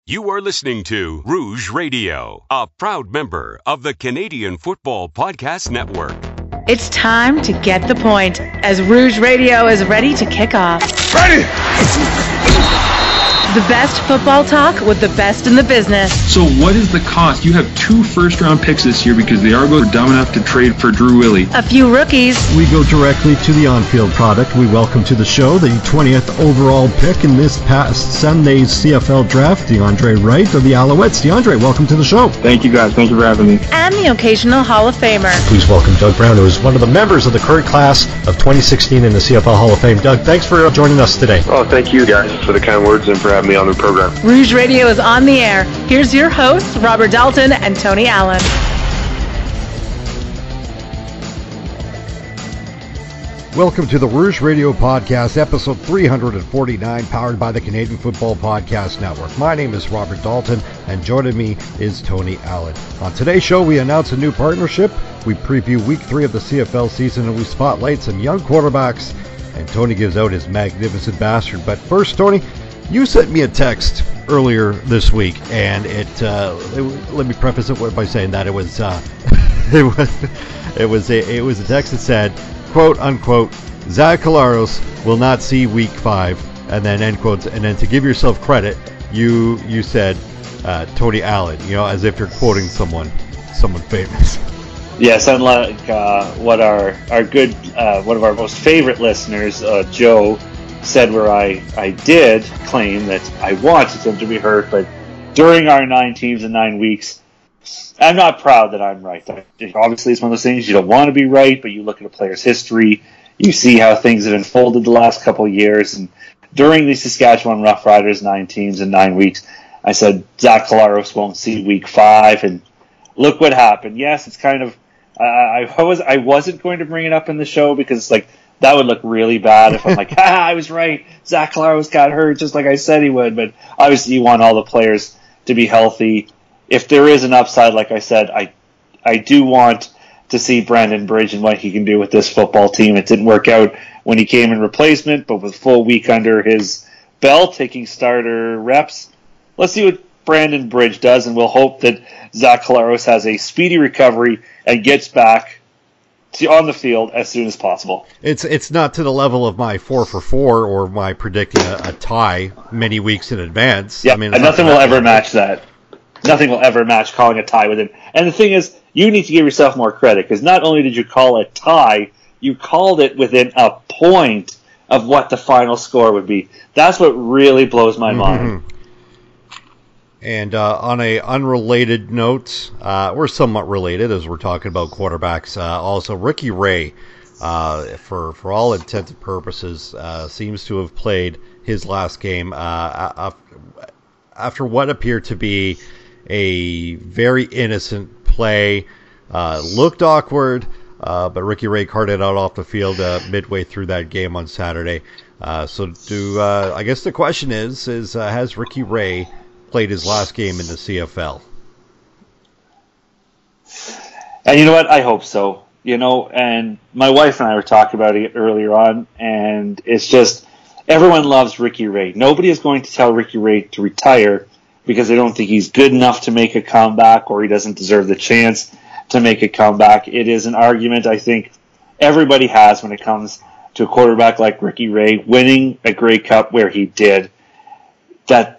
You are listening to Rouge Radio, a proud member of the Canadian Football Podcast Network. It's time to get the point as Rouge Radio is ready to kick off. Ready! The best football talk with the best in the business. So what is the cost? You have 2 first-round picks this year because the Argos were dumb enough to trade for Drew Willie. A few rookies. We go directly to the on-field product. We welcome to the show the 20th overall pick in this past Sunday's CFL draft, DeAndre Wright of the Alouettes. DeAndre, welcome to the show. Thank you, guys. Thank you for having me. And the occasional Hall of Famer. Please welcome Doug Brown, who is one of the members of the current class of 2016 in the CFL Hall of Fame. Doug, thanks for joining us today. Oh, thank you, guys, for the kind words and for having me on the program. Rouge Radio is on the air. Here's your hosts, Robert Dalton and Tony Allen. Welcome to the Rouge Radio Podcast, episode 349, powered by the Canadian Football Podcast Network. My name is Robert Dalton, and joining me is Tony Allen. On today's show, we announce a new partnership, we preview Week 3 of the CFL season, and we spotlight some young quarterbacks, and Tony gives out his magnificent bastard. But first, Tony, you sent me a text earlier this week, and let me preface it by saying that it was a text that said, quote unquote, Zach Collaros will not see Week 5, and then end quotes, and then to give yourself credit, you said Tony Allen, as if you're quoting someone famous. Yes, unlike what our good one of our most favorite listeners, Joe, said, where I did claim that I wanted him to be hurt, but during our 9 teams and 9 weeks, I'm not proud that I'm right. Obviously, it's one of those things you don't want to be right, but you look at a player's history, you see how things have unfolded the last couple of years, and during the Saskatchewan Roughriders 9 teams and 9 weeks, I said Zach Collaros won't see Week 5, and look what happened. Yes, it's kind of I wasn't going to bring it up in the show because it's like, that would look really bad if I'm like, I was right. Zach Collaros got hurt just like I said he would. But obviously you want all the players to be healthy. If there is an upside, like I said, I do want to see Brandon Bridge and what he can do with this football team. It didn't work out when he came in replacement, but with full week under his belt, taking starter reps, let's see what Brandon Bridge does, and we'll hope that Zach Collaros has a speedy recovery and gets back on the field as soon as possible. It's not to the level of my 4 for 4 or my predicting a tie many weeks in advance. Yeah, and nothing will ever match that. Nothing will ever match calling a tie with him. And the thing is, you need to give yourself more credit, because not only did you call a tie, you called it within a point of what the final score would be. That's what really blows my mind. And on a unrelated note, we're somewhat related as we're talking about quarterbacks. Also, Ricky Ray, for all intents and purposes, seems to have played his last game after what appeared to be a very innocent play. Looked awkward, but Ricky Ray carted out off the field midway through that game on Saturday. I guess the question is has Ricky Ray played his last game in the CFL? And you know what? I hope so. And my wife and I were talking about it earlier on, and it's just, everyone loves Ricky Ray. Nobody is going to tell Ricky Ray to retire because they don't think he's good enough to make a comeback, or he doesn't deserve the chance to make a comeback. It is an argument I think everybody has when it comes to a quarterback like Ricky Ray winning a Grey Cup where he did. That,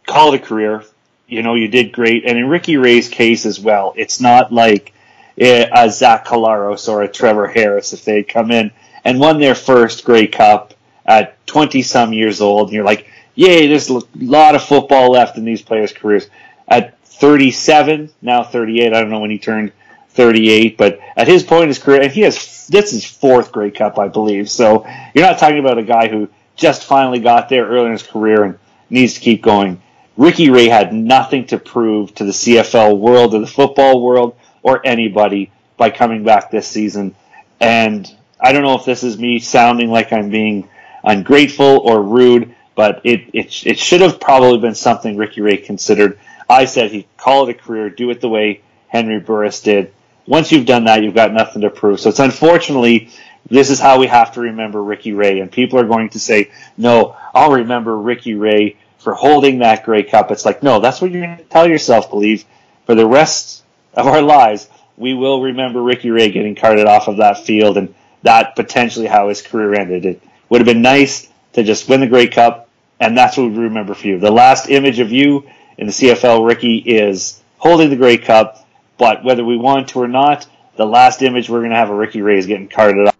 call it a career. You did great. And in Ricky Ray's case as well, it's not like a Zach Collaros or a Trevor Harris if they had come in and won their first Grey Cup at 20-some years old. And you're like, yay, there's a lot of football left in these players' careers. At 37, now 38, I don't know when he turned 38, but at his point in his career, and this is his 4th Grey Cup, I believe. So you're not talking about a guy who just finally got there early in his career and needs to keep going. Ricky Ray had nothing to prove to the CFL world or the football world or anybody by coming back this season. And I don't know if this is me sounding like I'm being ungrateful or rude, but it should have probably been something Ricky Ray considered. I said he'd call it a career, do it the way Henry Burris did. Once you've done that, you've got nothing to prove. So it's unfortunately, this is how we have to remember Ricky Ray. And people are going to say, no, I'll remember Ricky Ray for holding that Grey Cup. It's like, no, that's what you're going to tell yourself, believe. For the rest of our lives, we will remember Ricky Ray getting carted off of that field, and that potentially how his career ended. It would have been nice to just win the Grey Cup, and that's what we remember for you. The last image of you in the CFL, Ricky, is holding the Grey Cup, but whether we want to or not, the last image we're going to have of Ricky Ray is getting carted off.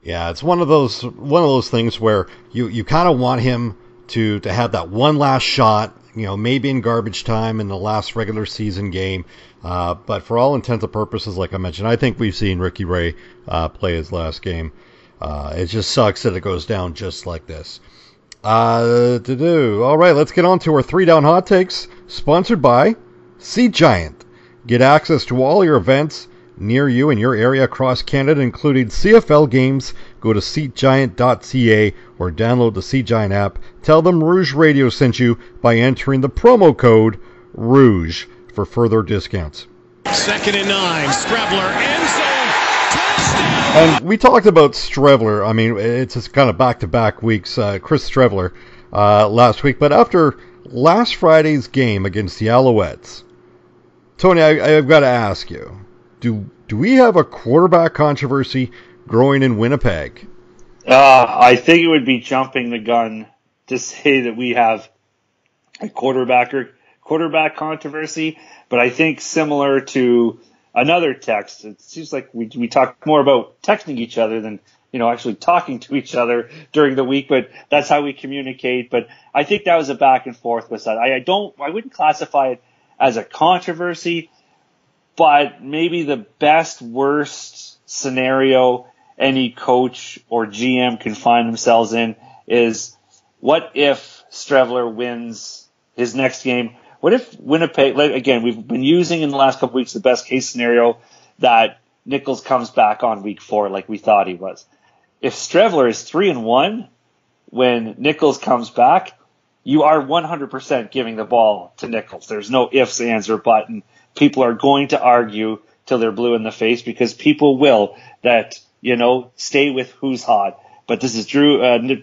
Yeah, it's one of those things where you kind of want him to have that one last shot, maybe in garbage time in the last regular season game. But for all intents and purposes, like I mentioned, I think we've seen Ricky Ray play his last game. It just sucks that it goes down just like this. All right, let's get on to our 3 Down Hot Takes, sponsored by Sea Giant. Get access to all your events near you in your area across Canada, including CFL games. Go to seatgiant.ca or download the Sea Giant app. Tell them Rouge Radio sent you by entering the promo code ROUGE for further discounts. 2nd and 9, Streveler, end zone, touchdown! And we talked about Streveler. I mean, it's just kind of back-to-back weeks. Chris Streveler last week. But after last Friday's game against the Alouettes, Tony, I've got to ask you, do we have a quarterback controversy growing in Winnipeg? I think it would be jumping the gun to say that we have a quarterback controversy, but I think similar to another text, it seems like we talk more about texting each other than actually talking to each other during the week, but that's how we communicate. But I think that was a back and forth with that. I wouldn't classify it as a controversy, but maybe the best worst scenario any coach or GM can find themselves in is, what if Streveler wins his next game? What if Winnipeg, again, we've been using in the last couple weeks the best case scenario that Nichols comes back on week 4 like we thought he was. If Streveler is 3-1 when Nichols comes back, you are 100% giving the ball to Nichols. There's no ifs, ands, or buts. People are going to argue till they're blue in the face, because people will that, stay with who's hot. But this is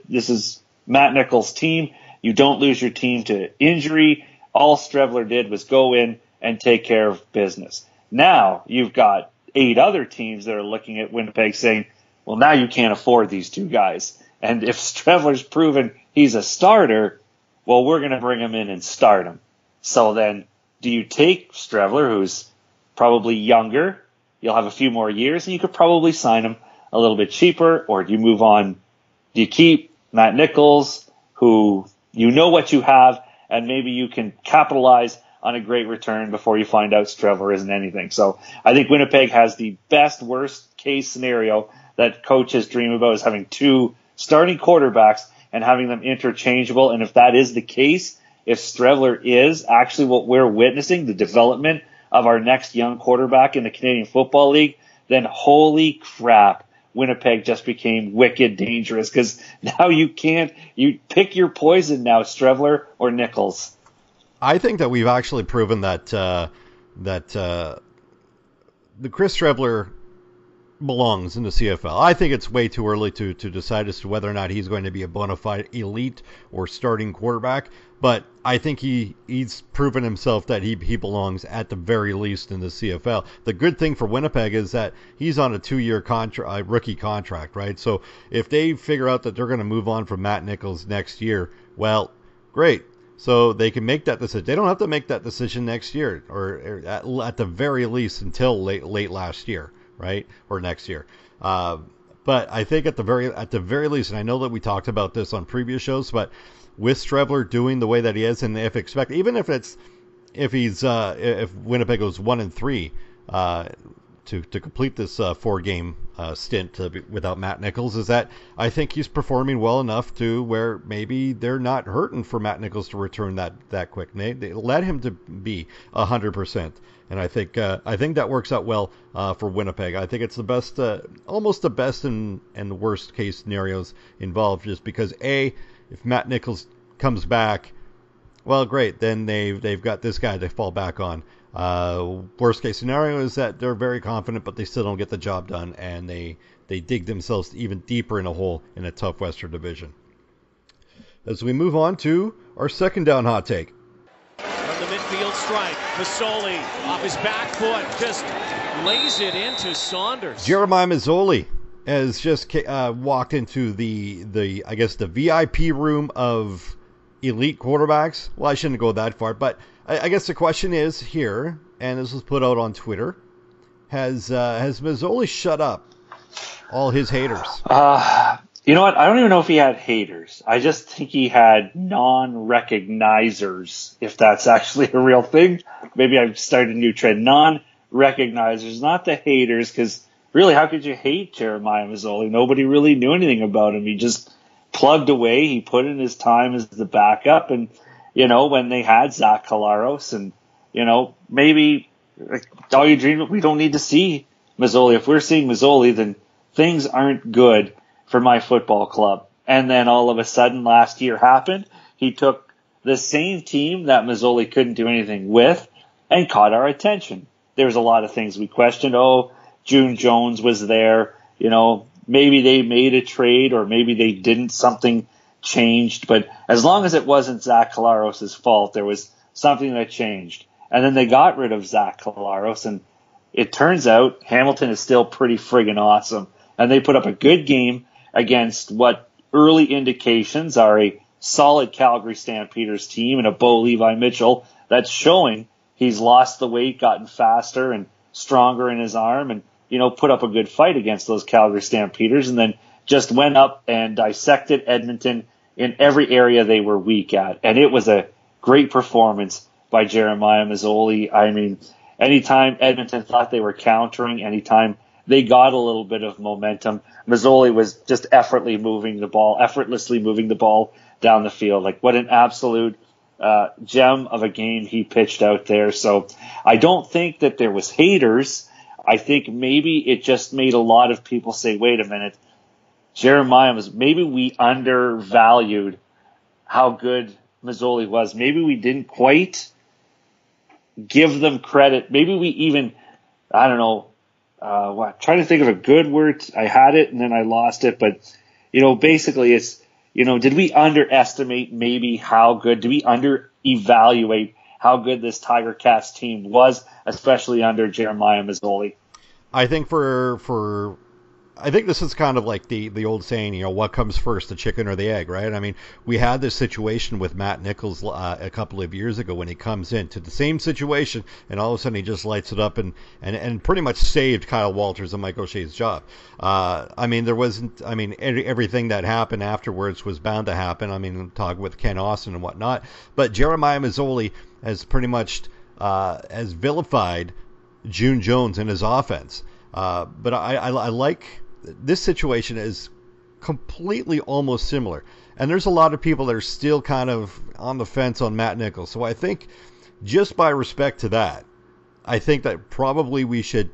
this is Matt Nichols' team. You don't lose your team to injury. All Streveler did was go in and take care of business. Now you've got 8 other teams that are looking at Winnipeg saying, well, now you can't afford these 2 guys. And if Streveler's proven he's a starter, well, we're going to bring him in and start him. So then, do you take Streveler, who's probably younger, you'll have a few more years, and you could probably sign him a little bit cheaper, or do you move on? Do you keep Matt Nichols, who what you have, and maybe you can capitalize on a great return before you find out Streveler isn't anything? So I think Winnipeg has the best worst case scenario that coaches dream about, is having 2 starting quarterbacks and having them interchangeable. And if that is the case, if Streveler is actually what we're witnessing, the development of our next young quarterback in the Canadian Football League, then holy crap, Winnipeg just became wicked dangerous, because now you pick your poison now, Streveler or Nichols. I think that we've actually proven that the Chris Streveler belongs in the CFL. I think it's way too early to decide as to whether or not he's going to be a bona fide elite or starting quarterback, but I think he's proven himself that he belongs at the very least in the CFL. The good thing for Winnipeg is that he's on a 2-year rookie contract, right? So if they figure out that they're going to move on from Matt Nichols next year, well, great. So they can make that decision. They don't have to make that decision next year, or at the very least until late last year, right? Or next year. But I think at the very least, and I know that we talked about this on previous shows, but with Streveler doing the way that he is, and if Winnipeg goes 1-3 to complete this 4-game stint without Matt Nichols, is that I think he's performing well enough to where maybe they're not hurting for Matt Nichols to return that quick. They let him to be 100%, and I think that works out well for Winnipeg. I think it's the best, almost the best and worst case scenarios involved, just because if Matt Nichols comes back, well, great, then they've got this guy to fall back on. Worst case scenario is that they're very confident, but they still don't get the job done, and they dig themselves even deeper in a hole in a tough Western Division. as we move on to our second down hot take. From the midfield stripe, Masoli off his back foot, just lays it into Saunders. Jeremiah Masoli has just walked into the I guess the VIP room of elite quarterbacks. Well, I shouldn't go that far, but I guess the question is here, and this was put out on Twitter: has Masoli shut up all his haters? You know what? I don't even know if he had haters. I just think he had non-recognizers, if that's actually a real thing. Maybe I've started a new trend. Non-recognizers, not the haters, because really, how could you hate Jeremiah Masoli? Nobody really knew anything about him. He just plugged away. He put in his time as the backup. And, when they had Zach Collaros and, maybe all you dream of, we don't need to see Masoli. If we're seeing Masoli, then things aren't good for my football club. And then all of a sudden last year happened. He took the same team that Masoli couldn't do anything with and caught our attention. There was a lot of things we questioned. June Jones was there. Maybe they made a trade or maybe they didn't. Something changed. But as long as it wasn't Zach Collaros' fault, there was something that changed. And then they got rid of Zach Collaros, and it turns out Hamilton is still pretty friggin' awesome. And they put up a good game against what early indications are a solid Calgary Stampeders team and a Bo Levi Mitchell that's showing he's lost the weight, gotten faster and stronger in his arm, and put up a good fight against those Calgary Stampeders, and then just went up and dissected Edmonton in every area they were weak at. And it was a great performance by Jeremiah Masoli. I mean, anytime Edmonton thought they were countering, anytime they got a little bit of momentum, Masoli was just effortlessly moving the ball down the field. Like, what an absolute gem of a game he pitched out there. So I don't think that there was haters. I think maybe it just made a lot of people say, wait a minute, maybe we undervalued how good Masoli was. Maybe we didn't quite give them credit. Maybe we even, I don't know, trying to think of a good word. I had it and then I lost it. But, basically it's, did we underestimate maybe how good? Did we under-evaluate how good this Tiger Cats team was, especially under Jeremiah Masoli? I think I think this is kind of like the old saying, what comes first, the chicken or the egg, right? I mean, we had this situation with Matt Nichols a couple of years ago when he comes into the same situation and all of a sudden he just lights it up and pretty much saved Kyle Walters and Mike O'Shea's job. Everything that happened afterwards was bound to happen. I mean, talk with Ken Austin and whatnot. But Jeremiah Masoli has pretty much has vilified June Jones and his offense. But I like this situation is completely almost similar. And there's a lot of people that are still kind of on the fence on Matt Nichols. So I think just by respect to that, I think that probably we should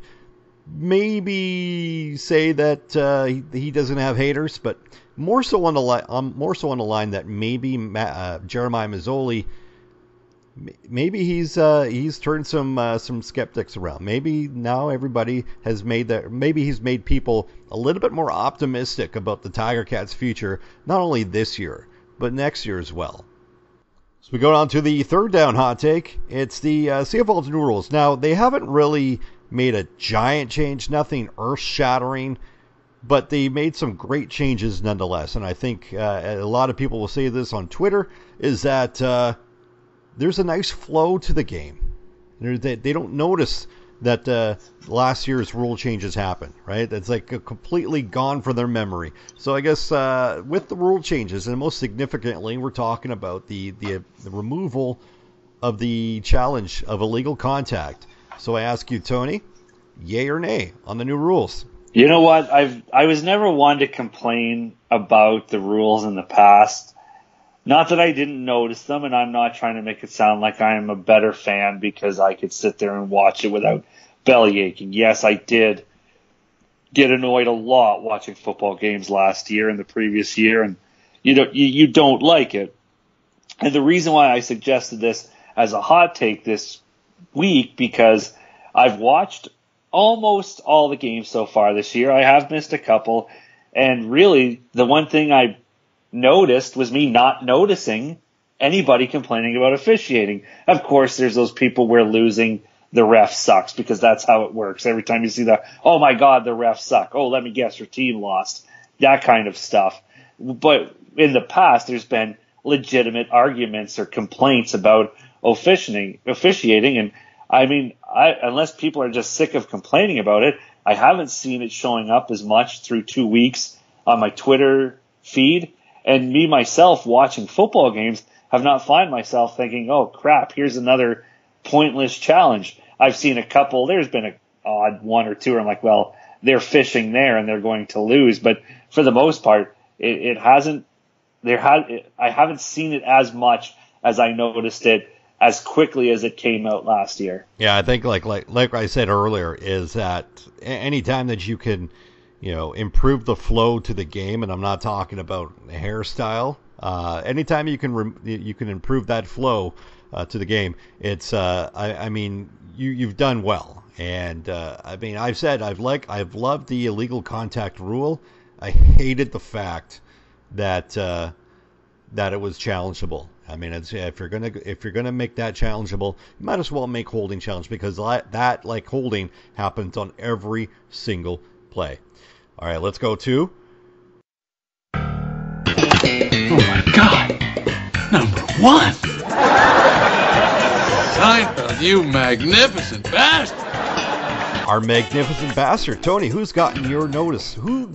maybe say that he doesn't have haters, but more so on the line that maybe Jeremiah Masoli, maybe he's turned some skeptics around. Maybe now everybody has made that. Maybe he's made people a little bit more optimistic about the Tiger Cats' future, not only this year but next year as well. So we go on to the third down hot take. It's the CFL's new rules. Now they haven't really made a giant change, nothing earth-shattering, but they made some great changes nonetheless. And I think a lot of people will say this on Twitter is that. There's a nice flow to the game. They don't notice that last year's rule changes happened, right? It's like completely gone from their memory. So I guess with the rule changes, and most significantly, we're talking about the removal of the challenge of illegal contact. So I ask you, Tony, yay or nay on the new rules? You know what? I was never one to complain about the rules in the past. Not that I didn't notice them, and I'm not trying to make it sound like I am a better fan because I could sit there and watch it without belly aching. Yes, I did get annoyed a lot watching football games last year and the previous year, and you don't like it. And the reason why I suggested this as a hot take this week, because I've watched almost all the games so far this year. I have missed a couple, and really the one thing I noticed was me not noticing anybody complaining about officiating. Of course, there's those people where losing the ref sucks, because that's how it works. Every time you see the, oh my God, the refs suck. Oh, let me guess, your team lost. That kind of stuff. But in the past, there's been legitimate arguments or complaints about officiating. And I mean, unless people are just sick of complaining about it, I haven't seen it showing up as much through 2 weeks on my Twitter feed. And me, myself, watching football games, have not find myself thinking, oh crap, here's another pointless challenge. I've seen a couple, there's been an odd one or two where I'm like, well, they're fishing there and they're going to lose. But for the most part, I haven't seen it as much as I noticed it as quickly as it came out last year. Yeah, I think like I said earlier, is that anytime that you can, improve the flow to the game, and I'm not talking about hairstyle, anytime you can improve that flow to the game, it's you've done well. And I've said I've loved the illegal contact rule. I hated the fact that it was challengeable. I mean, if you're gonna make that challengeable, you might as well make holding challenge, because that like holding happens on every single play. All right, let's go to. Oh my God! Number one. Seinfeld, you magnificent bastard! Our magnificent bastard, Tony. Who's gotten your notice? Who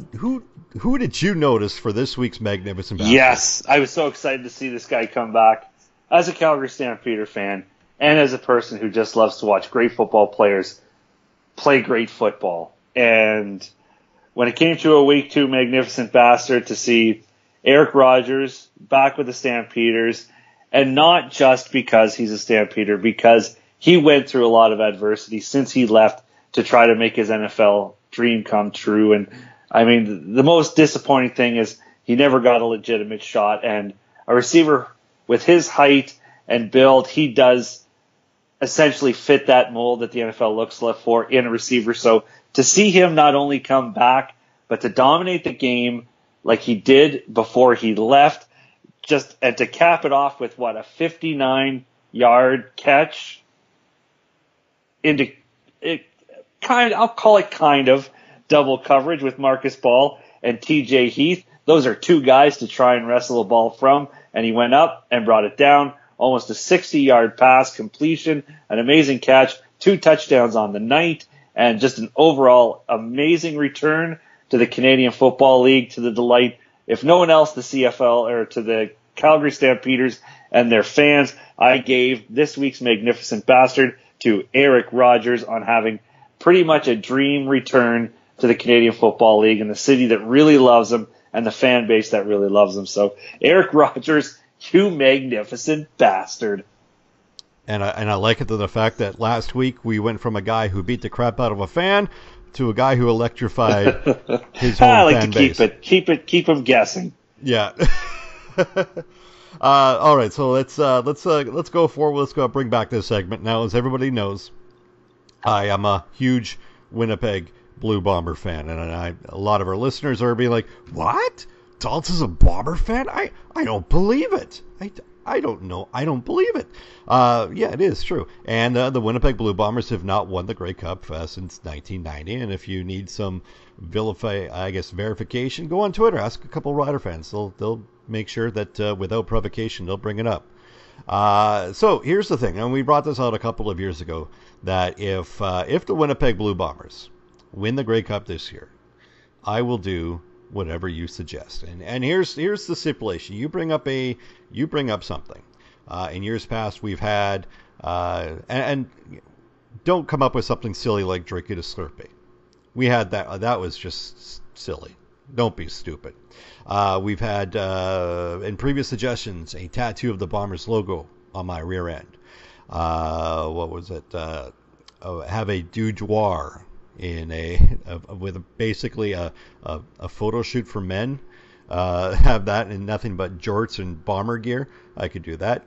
did you notice for this week's magnificent bastard? Yes, I was so excited to see this guy come back. As a Calgary Stampeder fan, and as a person who just loves to watch great football players play great football. And when it came to a week 2 magnificent bastard, to see Eric Rogers back with the Stampeders, and not just because he's a Stampeder, because he went through a lot of adversity since he left to try to make his NFL dream come true. And I mean, the most disappointing thing is he never got a legitimate shot, and a receiver with his height and build, he does essentially fit that mold that the NFL looks for in a receiver. So to see him not only come back, but to dominate the game like he did before he left, and to cap it off with a 59-yard catch into it, I'll call it kind of double coverage with Marcus Ball and TJ Heath. Those are two guys to try and wrestle a ball from, and he went up and brought it down. Almost a 60-yard pass completion, an amazing catch, 2 touchdowns on the night, and just an overall amazing return to the Canadian Football League, to the delight, if no one else, the CFL, or to the Calgary Stampeders and their fans. I gave this week's magnificent bastard to Eric Rogers on having pretty much a dream return to the Canadian Football League, and the city that really loves him and the fan base that really loves him. So, Eric Rogers, you magnificent bastard. And I like it to the fact that last week we went from a guy who beat the crap out of a fan to a guy who electrified his whole I like fan to base. keep him guessing. Yeah. All right, so let's go forward. Let's go bring back this segment now. As everybody knows, I am a huge Winnipeg Blue Bomber fan, and a lot of our listeners are being like, "What? Dalton's a Bomber fan? I don't believe it. I don't know. I don't believe it." Yeah, it is true. And the Winnipeg Blue Bombers have not won the Grey Cup since 1990. And if you need some verification, go on Twitter. Ask a couple Rider fans. They'll make sure that without provocation, they'll bring it up. So here's the thing, and we brought this out a couple of years ago, that if the Winnipeg Blue Bombers win the Grey Cup this year, I will do whatever you suggest. And here's the stipulation. You bring up something. In years past, we've had and don't come up with something silly like drinking a Slurpee. We had that. That was just silly. Don't be stupid. We've had in previous suggestions a tattoo of the Bombers logo on my rear end. What was it? Have a doudoir with basically a photo shoot for men. Have that in nothing but jorts and bomber gear. I could do that.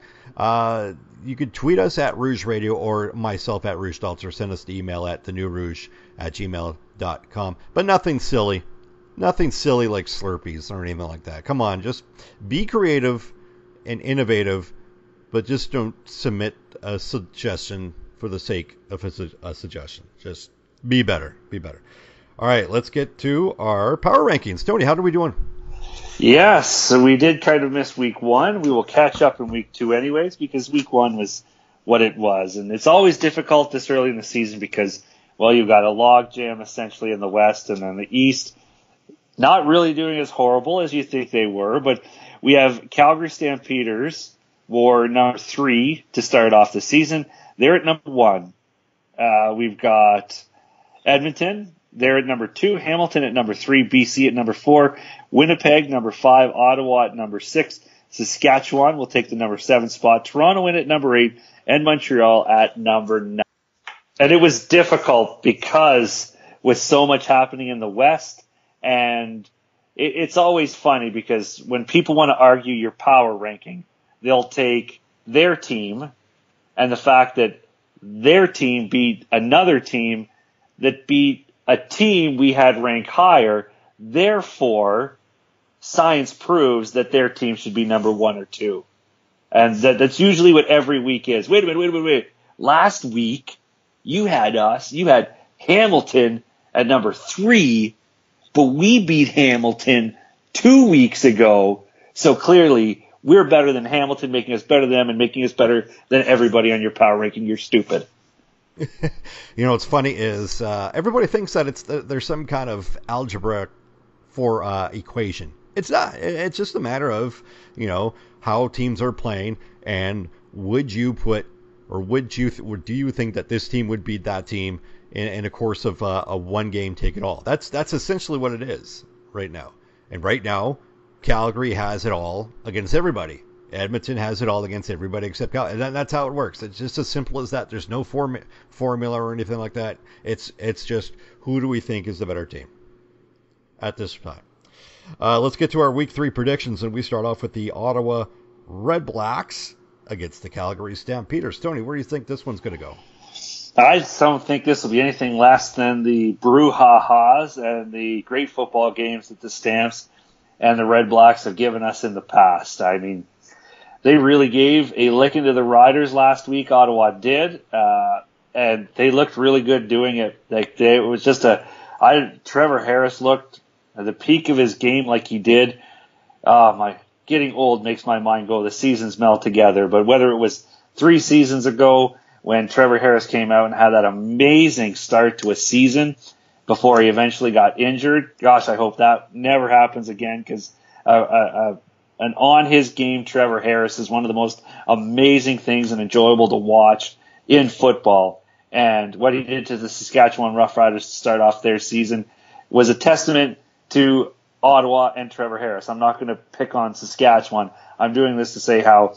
You could tweet us at Rouge Radio or myself at Rouge Dalton, or send us the email at thenewrouge@gmail.com. But nothing silly. nothing silly like Slurpees or anything like that. Come on, just be creative and innovative, but just don't submit a suggestion for the sake of a suggestion. Just be better. Be better. All right, let's get to our power rankings. Tony, how are we doing? Yes, so we did kind of miss week 1. We will catch up in week 2 anyways, because week 1 was what it was. And it's always difficult this early in the season because, well, you've got a log jam essentially in the West, and then the East not really doing as horrible as you think they were. But we have Calgary Stampeders were number 3 to start off the season. They're at number 1. We've got Edmonton. They're at number 2, Hamilton at number 3, BC at number 4, Winnipeg number 5, Ottawa at number 6, Saskatchewan will take the number 7 spot, Toronto in at number 8, and Montreal at number 9. And it was difficult because with so much happening in the West, and it's always funny because when people want to argue your power ranking, they'll take their team and the fact that their team beat another team that beat a team we had ranked higher, therefore, science proves that their team should be number 1 or 2. And that's usually what every week is. Wait a minute. Last week, you had Hamilton at number 3, but we beat Hamilton 2 weeks ago. So clearly, we're better than Hamilton, making us better than them and making us better than everybody on your power ranking. You're stupid. You know, what's funny is everybody thinks that there's some kind of algebra for equation. It's not. It's just a matter of, how teams are playing, and would you put, or do you think that this team would beat that team in a course of a one game take it all? That's essentially what it is right now. And right now, Calgary has it all against everybody. Edmonton has it all against everybody except Calgary. And that's how it works. It's just as simple as that. There's no formula or anything like that. It's just, who do we think is the better team at this time? Let's get to our Week 3 predictions, and we start off with the Ottawa Red Blacks against the Calgary Stampeders. Tony, where do you think this one's going to go? I don't think this will be anything less than the brouhahas and the great football games that the Stamps and the Red Blacks have given us in the past. I mean, they really gave a licking to the Riders last week. Ottawa did, and they looked really good doing it. It was just Trevor Harris looked at the peak of his game like he did. Getting old makes my mind go. The seasons melt together. But whether it was 3 seasons ago when Trevor Harris came out and had that amazing start to a season before he eventually got injured, gosh, I hope that never happens again, because and on his game, Trevor Harris is one of the most amazing things and enjoyable to watch in football. And what he did to the Saskatchewan Roughriders to start off their season was a testament to Ottawa and Trevor Harris. I'm not going to pick on Saskatchewan. I'm doing this to say how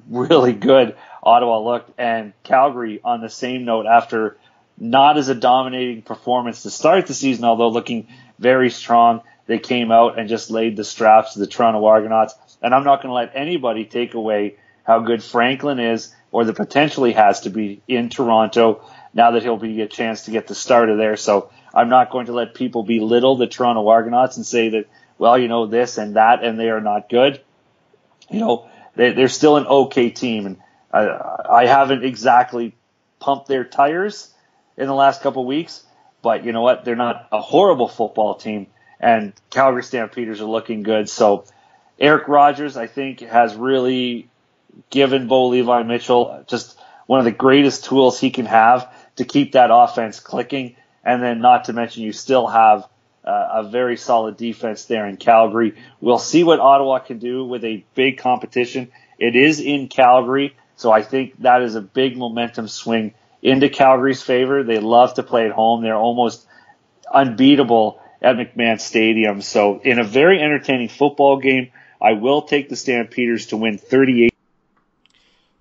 really good Ottawa looked. And Calgary, on the same note, after not as a dominating performance to start the season, although looking very strong, they came out and just laid the straps to the Toronto Argonauts. And I'm not going to let anybody take away how good Franklin is, or the potential he has to be in Toronto now that he'll be a chance to get the starter there. So I'm not going to let people belittle the Toronto Argonauts and say that, well, this and that, and they are not good. They're still an okay team. And I haven't exactly pumped their tires in the last couple of weeks, but you know what? They're not a horrible football team. And Calgary Stampeders are looking good. So Eric Rogers, I think, has really given Bo Levi Mitchell just one of the greatest tools he can have to keep that offense clicking. And then not to mention you still have a very solid defense there in Calgary. We'll see what Ottawa can do with a big competition. It is in Calgary, so I think that is a big momentum swing into Calgary's favor. They love to play at home. They're almost unbeatable at McMahon Stadium. So in a very entertaining football game, I will take the Stampeders to win 38.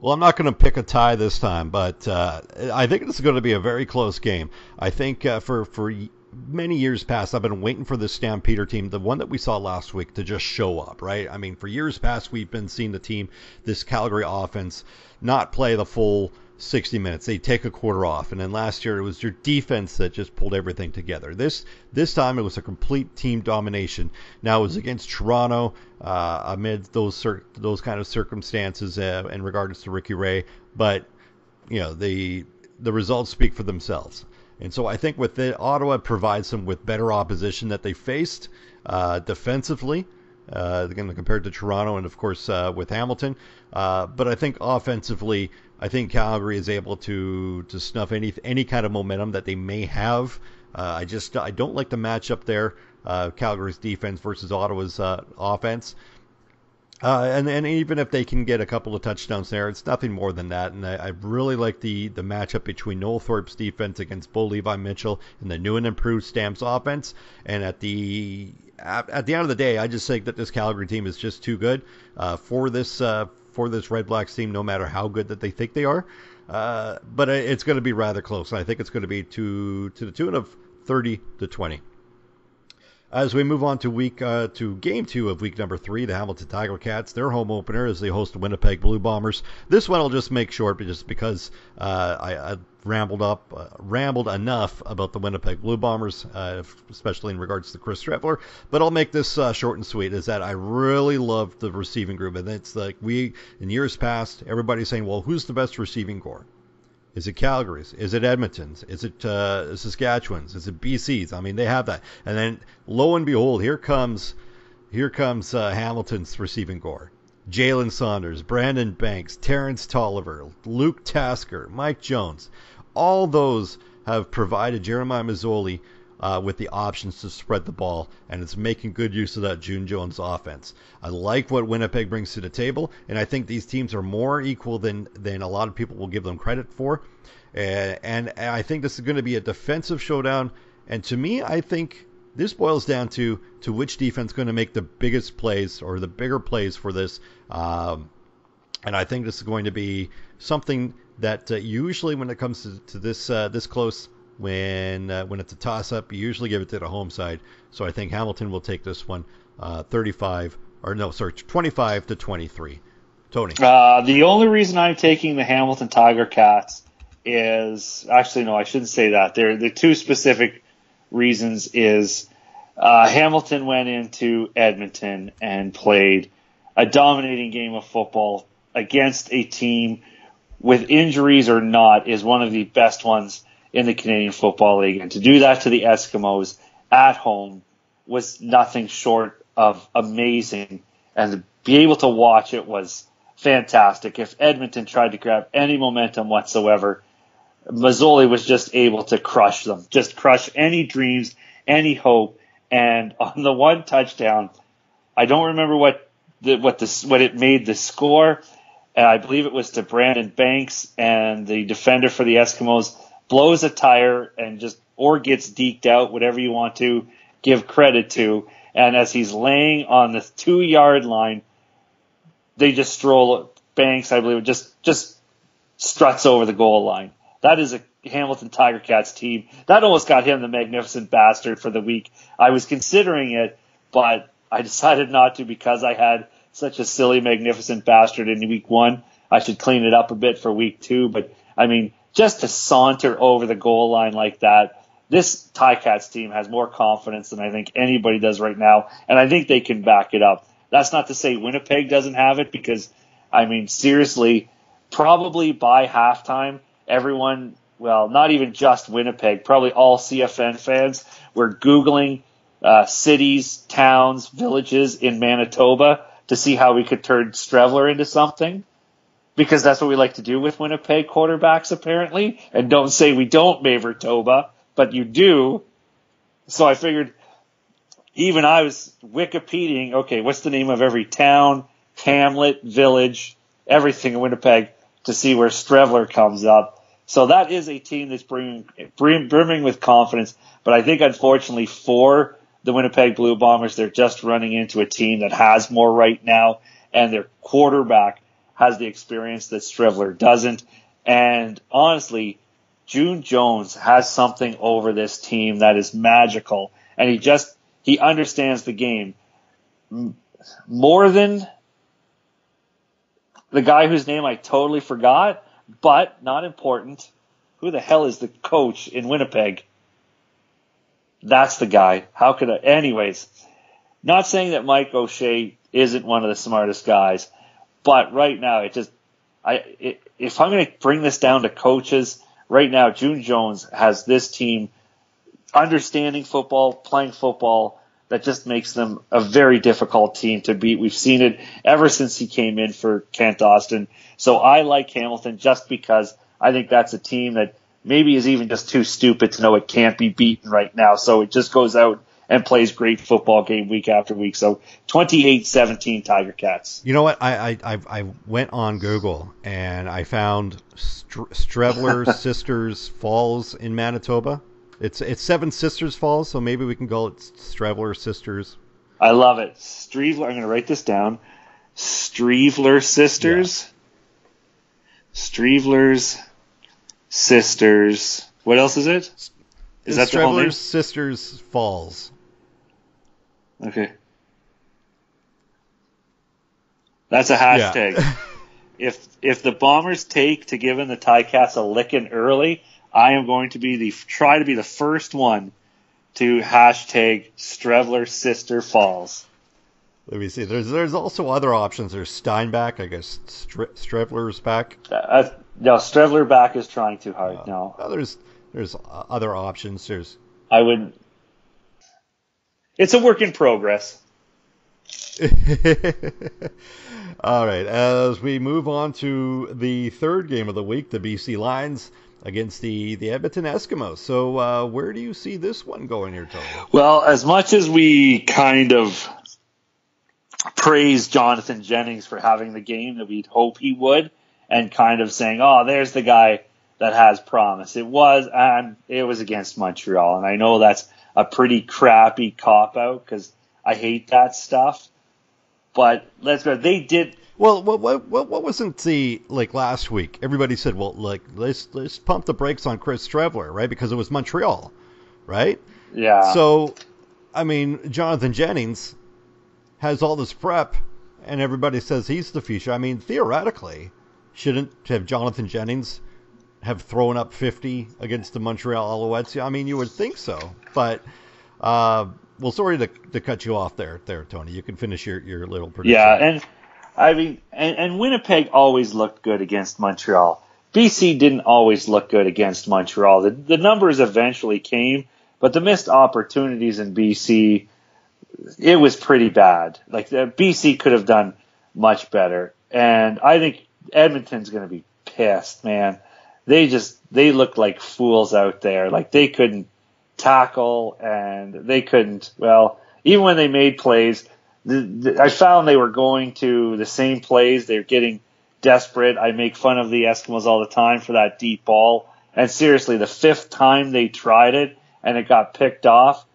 Well, I'm not going to pick a tie this time, but I think it's going to be a very close game. I think for many years past, I've been waiting for the Stampeder team, the one that we saw last week, to just show up, right? I mean, for years past, we've been seeing the team, this Calgary offense, not play the full 60 minutes. They take a quarter off. And then last year it was your defense that just pulled everything together. This time it was a complete team domination. Now it was against Toronto amid those kind of circumstances in regards to Ricky Ray. But, the results speak for themselves. And so I think Ottawa provides them with better opposition that they faced defensively, again, compared to Toronto and, of course, with Hamilton. But I think offensively, I think Calgary is able to snuff any kind of momentum that they may have. I don't like the matchup there, Calgary's defense versus Ottawa's offense. And even if they can get a couple of touchdowns there, it's nothing more than that. And I really like the matchup between Noel Thorpe's defense against Bo Levi Mitchell and the new and improved Stamps offense. And at the end of the day, I just think that this Calgary team is just too good for this Red Blacks team, no matter how good that they think they are. But it's going to be rather close. I think it's going to be to the tune of 30-20. As we move on to Game 2 of week number 3, the Hamilton Tiger Cats, their home opener as they host the Winnipeg Blue Bombers. This one I'll just make short just because I rambled enough about the Winnipeg Blue Bombers, especially in regards to Chris Streveler. But I'll make this short and sweet, is that I really love the receiving group. And it's like in years past, everybody's saying, well, who's the best receiving corps? Is it Calgary's? Is it Edmonton's? Is it Saskatchewan's? Is it BC's? I mean, they have that. And then, lo and behold, here comes Hamilton's receiving corps. Jalen Saunders, Brandon Banks, Terrence Tolliver, Luke Tasker, Mike Jones. All those have provided Jeremiah Masoli with the options to spread the ball, and it's making good use of that June Jones offense. I like what Winnipeg brings to the table, and I think these teams are more equal than a lot of people will give them credit for. And I think this is going to be a defensive showdown, and to me, I think this boils down to which defense is going to make the biggest plays or the bigger plays for this. And I think this is going to be something that usually when it comes to this close, when it's a toss-up, you usually give it to the home side. So I think Hamilton will take this one 25-23. Tony? The only reason I'm taking the Hamilton Tiger Cats is... Actually, no, I shouldn't say that. The two specific reasons is Hamilton went into Edmonton and played a dominating game of football against a team, with injuries or not, is one of the best ones in the Canadian Football League. And to do that to the Eskimos at home was nothing short of amazing. And to be able to watch it was fantastic. If Edmonton tried to grab any momentum whatsoever, Masoli was just able to crush them, just crush any dreams, any hope. And on the one touchdown, I don't remember what it made the score, and I believe it was to Brandon Banks, and the defender for the Eskimos blows a tire and or gets deked out, whatever you want to give credit to. And as he's laying on the 2-yard line, they just stroll. Banks, I believe, just struts over the goal line. That is a Hamilton Tiger Cats team. That almost got him the magnificent bastard for the week. I was considering it, but I decided not to because I had such a silly magnificent bastard in week 1. I should clean it up a bit for week 2. But, I mean, just to saunter over the goal line like that, this Ticats team has more confidence than I think anybody does right now, and I think they can back it up. That's not to say Winnipeg doesn't have it, because, I mean, seriously, probably by halftime, everyone, well, not even just Winnipeg, probably all CFN fans were Googling cities, towns, villages in Manitoba to see how we could turn Streveler into something. Because that's what we like to do with Winnipeg quarterbacks, apparently. And don't say we don't, Manitoba, but you do. So I figured, even I was Wikipediaing, okay, what's the name of every town, hamlet, village, everything in Winnipeg to see where Streveler comes up. So that is a team that's brimming with confidence. But I think, unfortunately, for the Winnipeg Blue Bombers, they're just running into a team that has more right now, and their quarterback has the experience that Streveler doesn't. And honestly, June Jones has something over this team that is magical. And he understands the game more than the guy whose name I totally forgot. But, not important, who the hell is the coach in Winnipeg? That's the guy. How could I? Anyways, not saying that Mike O'Shea isn't one of the smartest guys, but right now, if I'm going to bring this down to coaches, right now, June Jones has this team understanding football, playing football, that just makes them a very difficult team to beat. We've seen it ever since he came in for Kent Austin. So I like Hamilton just because I think that's a team that maybe is even just too stupid to know it can't be beaten right now. So it just goes out and plays great football game week after week. So 28-17 Tiger Cats. You know what? I went on Google and I found Streveler Sisters Falls in Manitoba. It's Seven Sisters Falls, so maybe we can call it Streveler Sisters. I love it. Streveler. I'm going to write this down. Streveler Sisters. Yeah. Strevelers Sisters. What else is it? Is that the whole name? Streveler Sisters Falls. Okay. That's a hashtag. Yeah. If the Bombers take to giving the Ticats a licking early, I am going to try to be the first one to hashtag Streveler Sister Falls. Let me see. There's also other options. There's Steinbach, I guess. Streveler's back. No, Streveler back is trying too hard. No. There's other options. I wouldn't. It's a work in progress. All right. As we move on to the third game of the week, the BC Lions against the Edmonton Eskimos. So where do you see this one going here, Tony? Well, as much as we kind of praise Jonathan Jennings for having the game that we'd hope he would, and kind of saying, oh, there's the guy that has promise. It was against Montreal, and I know that's a pretty crappy cop-out because I hate that stuff. But let's go. They did. Well, what wasn't last week? Everybody said, well, let's pump the brakes on Chris Streveler, right? Because it was Montreal, right? Yeah. So, I mean, Jonathan Jennings has all this prep, and everybody says he's the future. I mean, theoretically, shouldn't have Jonathan Jennings have thrown up 50 against the Montreal Alouettes? I mean, you would think so, but. Well, sorry to cut you off there, Tony. You can finish your little prediction. Yeah, and I mean, and Winnipeg always looked good against Montreal. BC didn't always look good against Montreal. The numbers eventually came, but the missed opportunities in BC, it was pretty bad. Like BC could have done much better, and I think Edmonton's going to be pissed, man. They looked like fools out there. Like they couldn't tackle, and they couldn't, even when they made plays, I found they were going to the same plays. They're getting desperate. I make fun of the Eskimos all the time for that deep ball, and seriously, the fifth time they tried it and it got picked off,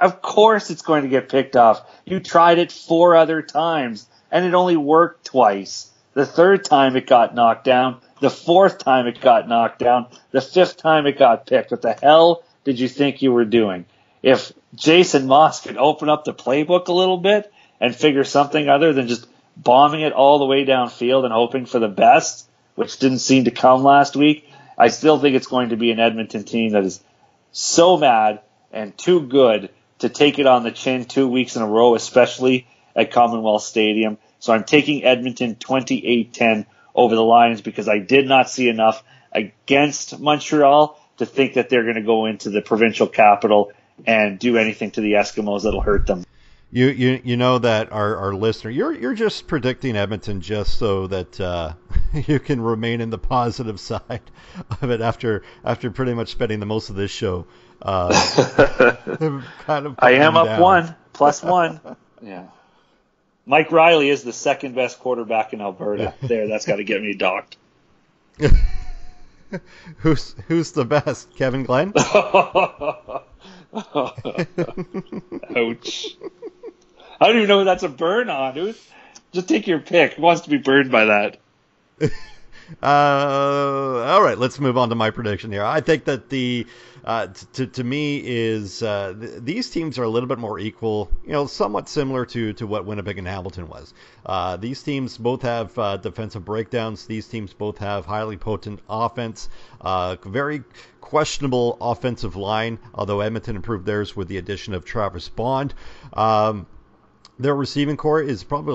of course it's going to get picked off. You tried it 4 other times and it only worked twice. The third time it got knocked down, the fourth time it got knocked down, the fifth time it got picked. What the hell did you think you were doing? If Jason Moss could open up the playbook a little bit and figure something other than just bombing it all the way downfield and hoping for the best, which didn't seem to come last week, I still think it's going to be an Edmonton team that is so mad and too good to take it on the chin 2 weeks in a row, especially at Commonwealth Stadium. So I'm taking Edmonton 28-10 over the Lions because I did not see enough against Montreal to think that they're going to go into the provincial capital and do anything to the Eskimos that'll hurt them. You know that our listener, you're just predicting Edmonton just so that you can remain in the positive side of it after pretty much spending the most of this show kind of. I am up down. +1. Yeah. Mike Riley is the second best quarterback in Alberta. That's got to get me docked. Who's the best? Kevin Glenn? Ouch. I don't even know who that's a burn on. Just take your pick. Who wants to be burned by that? All right, let's move on to my prediction here. I think that to me is these teams are a little bit more equal, somewhat similar to what Winnipeg and Hamilton was. These teams both have defensive breakdowns. These teams both have highly potent offense, very questionable offensive line, although Edmonton improved theirs with the addition of Travis Bond. Their receiving core is probably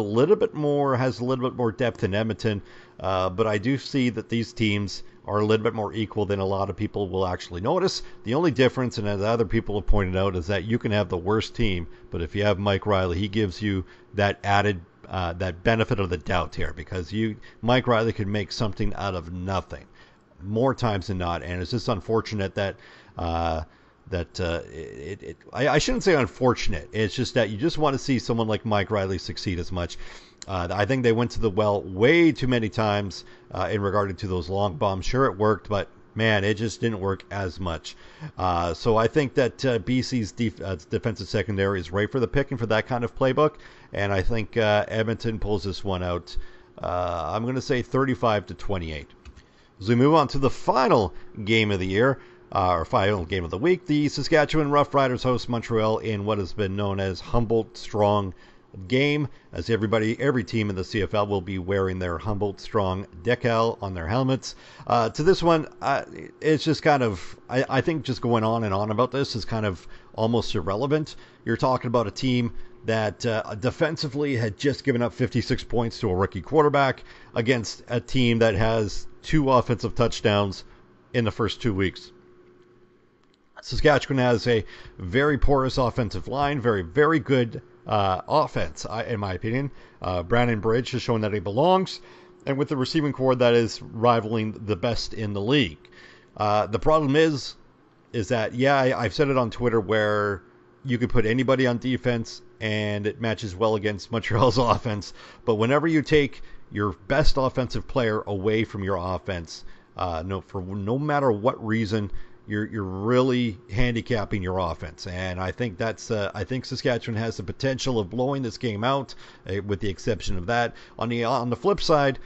has a little bit more depth than Edmonton, but I do see that these teams are a little bit more equal than a lot of people will actually notice. The only difference, and as other people have pointed out, is that you can have the worst team, but if you have Mike Riley, he gives you that added that benefit of the doubt here, because Mike Riley could make something out of nothing more times than not, and it's just unfortunate that I shouldn't say unfortunate. It's just that you just want to see someone like Mike Riley succeed as much. I think they went to the well way too many times in regard to those long bombs. Sure, it worked, but man, it just didn't work as much. So I think that BC's defensive secondary is right for the picking for that kind of playbook, and I think Edmonton pulls this one out. I'm going to say 35-28. As we move on to the final game of the year, our final game of the week, the Saskatchewan Roughriders host Montreal in what has been known as Humboldt Strong game, as every team in the CFL will be wearing their Humboldt Strong decal on their helmets. To this one, it's just kind of, I think just going on and on about this is kind of almost irrelevant. You're talking about a team that defensively had just given up 56 points to a rookie quarterback against a team that has 2 offensive touchdowns in the first 2 weeks. Saskatchewan has a very porous offensive line, very, very good offense, in my opinion. Brandon Bridge has shown that he belongs, and with the receiving core that is rivaling the best in the league. The problem is that, I've said it on Twitter, where you could put anybody on defense and it matches well against Montreal's offense, but whenever you take your best offensive player away from your offense, no matter what reason, you're really handicapping your offense, and I think I think Saskatchewan has the potential of blowing this game out, with the exception of that. On the flip side,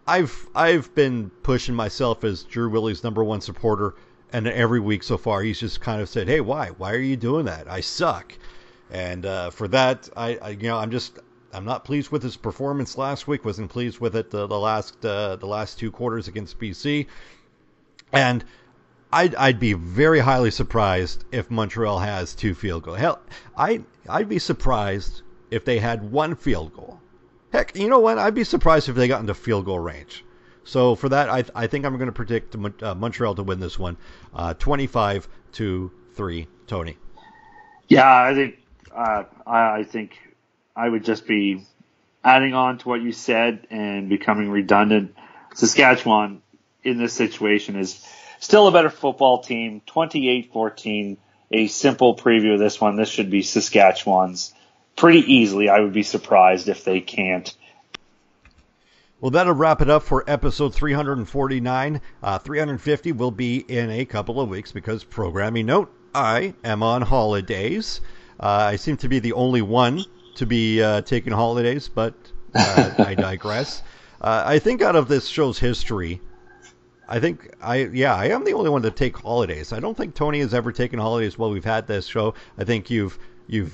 I've been pushing myself as Drew Willie's #1 supporter, and every week so far he's just kind of said, "Hey, why are you doing that? I suck," and for that, I'm not pleased with his performance last week. Wasn't pleased with it the last 2 quarters against BC, and I'd be very highly surprised if Montreal has 2 field goals. Hell, I'd be surprised if they had 1 field goal. Heck, you know what? I'd be surprised if they got into field goal range. So for that, I think I'm going to predict Montreal to win this one, 25-3. Tony. Yeah, I think I would just be adding on to what you said and becoming redundant. Saskatchewan in this situation is still a better football team, 28-14, a simple preview of this one. This should be Saskatchewan's pretty easily. I would be surprised if they can't. Well, that'll wrap it up for episode 349. 350 will be in a couple of weeks because, programming note, I am on holidays. I seem to be the only one to be taking holidays, but I digress. I think out of this show's history, I am the only one to take holidays. I don't think Tony has ever taken holidays while we've had this show. I think you've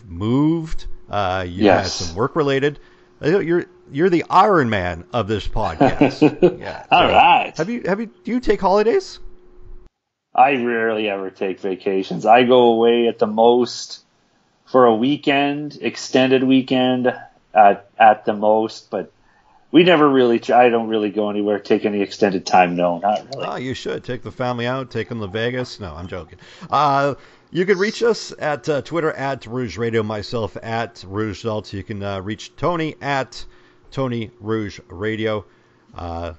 moved. You've had some work related. You're the Iron Man of this podcast. Yeah. All right. Do you take holidays? I rarely ever take vacations. I go away at the most for a weekend, extended weekend at the most, but we never really, I don't really go anywhere, take any extended time. No, not really. Oh, you should. Take the family out, take them to Vegas. No, I'm joking. You can reach us at Twitter at Rouge Radio, myself at Rouge Dalt. You can reach Tony at Tony Rouge Radio. And,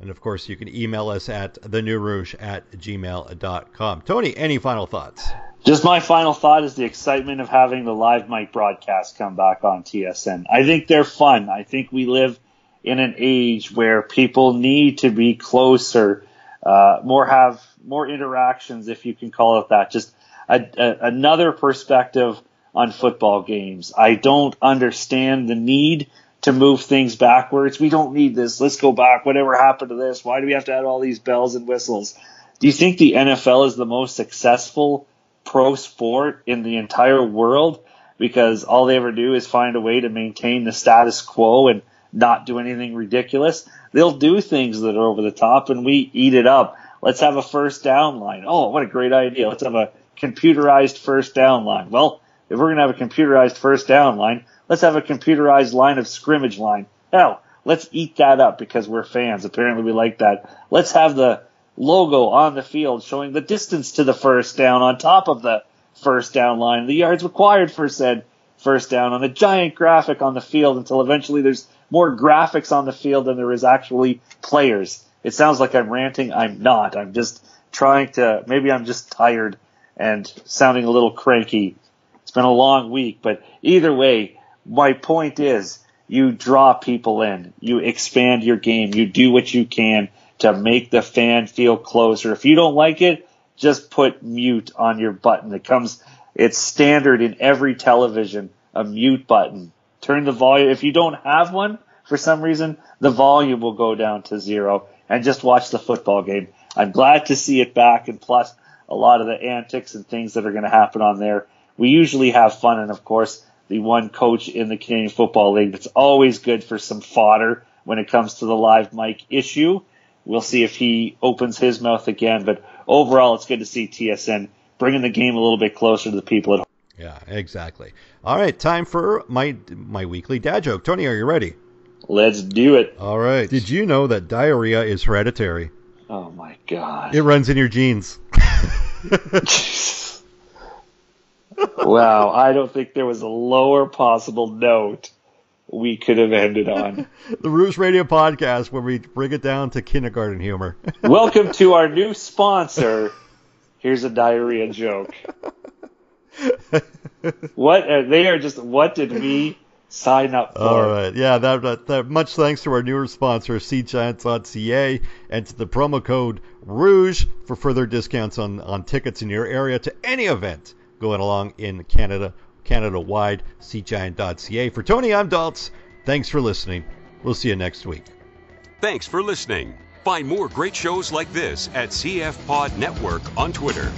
of course, you can email us at thenewrouge@gmail.com. Tony, any final thoughts? Just my final thought is the excitement of having the live mic broadcast come back on TSN. I think they're fun. I think we live in an age where people need to be closer, have more interactions, if you can call it that. Just another perspective on football games. I don't understand the need to move things backwards. We don't need this. Let's go back. Whatever happened to this? Why do we have to add all these bells and whistles? Do you think the NFL is the most successful pro sport in the entire world because all they ever do is find a way to maintain the status quo and not do anything ridiculous? They'll do things that are over the top, and we eat it up. Let's have a first down line. Oh, what a great idea. Let's have a computerized first down line. Well, if we're going to have a computerized first down line, let's have a computerized line of scrimmage line. Hell, let's eat that up because we're fans. Apparently we like that. Let's have the logo on the field showing the distance to the first down on top of the first down line, the yards required for said first down on a giant graphic on the field until eventually there's more graphics on the field than there is actually players. It sounds like I'm ranting. I'm not. I'm just trying to, maybe I'm just tired and sounding a little cranky. It's been a long week, but either way, my point is you draw people in, you expand your game, you do what you can to make the fan feel closer. If you don't like it, just put mute on your button. It's standard in every television, a mute button. Turn the volume. If you don't have one, for some reason, the volume will go down to 0 and just watch the football game. I'm glad to see it back, and plus a lot of the antics and things that are going to happen on there. We usually have fun, and of course, the one coach in the Canadian Football League that's always good for some fodder when it comes to the live mic issue. We'll see if he opens his mouth again, but overall, it's good to see TSN bringing the game a little bit closer to the people at home. Yeah, exactly. All right, time for my weekly dad joke. Tony, are you ready? Let's do it. All right. Did you know that diarrhea is hereditary? Oh, my God. It runs in your genes. Wow, I don't think there was a lower possible note we could have ended on. The Rouge Radio podcast, where we bring it down to kindergarten humor. Welcome to our new sponsor. Here's a diarrhea joke. What did we sign up for? All right, yeah, that much thanks to our newer sponsor, SeaGiants.ca, and to the promo code Rouge for further discounts on tickets in your area to any event going along in Canada-wide, SeaGiant.ca. For Tony, I'm Daltz. Thanks for listening. We'll see you next week. Thanks for listening. Find more great shows like this at CF Pod Network on Twitter.